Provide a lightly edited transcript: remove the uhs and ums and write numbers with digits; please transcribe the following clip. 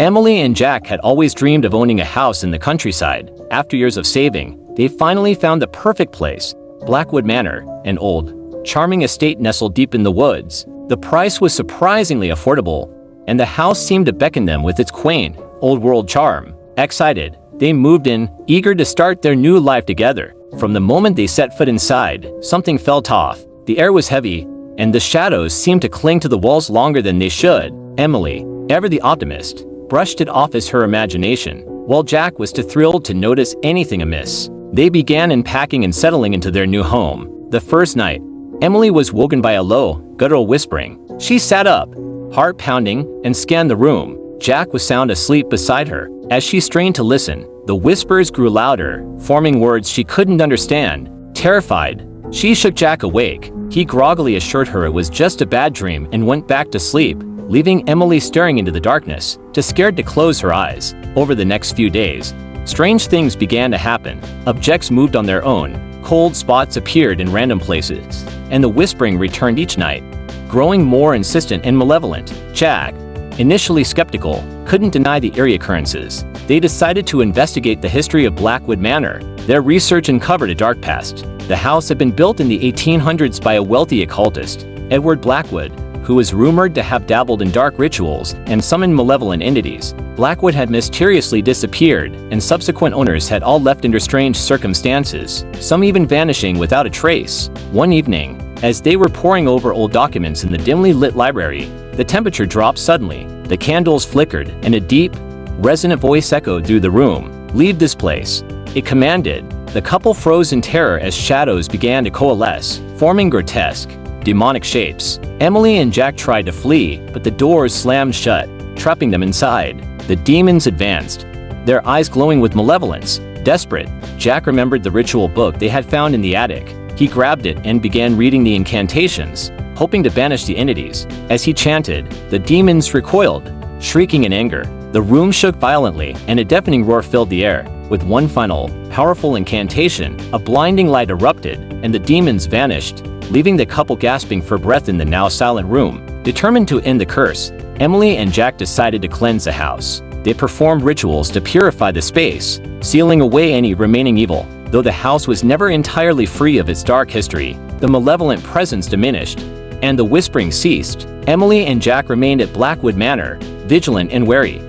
Emily and Jack had always dreamed of owning a house in the countryside. After years of saving, they finally found the perfect place: Blackwood Manor, an old, charming estate nestled deep in the woods. The price was surprisingly affordable, and the house seemed to beckon them with its quaint, old-world charm. Excited, they moved in, eager to start their new life together. From the moment they set foot inside, something felt off. The air was heavy, and the shadows seemed to cling to the walls longer than they should. Emily, ever the optimist, brushed it off as her imagination, while Jack was too thrilled to notice anything amiss. They began unpacking and settling into their new home. The first night, Emily was woken by a low, guttural whispering. She sat up, heart pounding, and scanned the room. Jack was sound asleep beside her. As she strained to listen, the whispers grew louder, forming words she couldn't understand. Terrified, she shook Jack awake. He groggily assured her it was just a bad dream and went back to sleep, leaving Emily staring into the darkness, too scared to close her eyes. Over the next few days, strange things began to happen. Objects moved on their own, cold spots appeared in random places, and the whispering returned each night, growing more insistent and malevolent. Jack, initially skeptical, couldn't deny the eerie occurrences. They decided to investigate the history of Blackwood Manor. Their research uncovered a dark past. The house had been built in the 1800s by a wealthy occultist, Edward Blackwood, who was rumored to have dabbled in dark rituals and summoned malevolent entities. Blackwood had mysteriously disappeared, and subsequent owners had all left under strange circumstances, some even vanishing without a trace. One evening, as they were poring over old documents in the dimly lit library, the temperature dropped suddenly. The candles flickered, and a deep, resonant voice echoed through the room. "Leave this place," it commanded. The couple froze in terror as shadows began to coalesce, forming grotesque, demonic shapes. Emily and Jack tried to flee, but the doors slammed shut, trapping them inside. The demons advanced, their eyes glowing with malevolence. Desperate, Jack remembered the ritual book they had found in the attic. He grabbed it and began reading the incantations, hoping to banish the entities. As he chanted, the demons recoiled, shrieking in anger. The room shook violently, and a deafening roar filled the air. With one final, powerful incantation, a blinding light erupted, and the demons vanished, leaving the couple gasping for breath in the now silent room. Determined to end the curse, Emily and Jack decided to cleanse the house. They performed rituals to purify the space, sealing away any remaining evil. Though the house was never entirely free of its dark history, the malevolent presence diminished, and the whispering ceased. Emily and Jack remained at Blackwood Manor, vigilant and wary.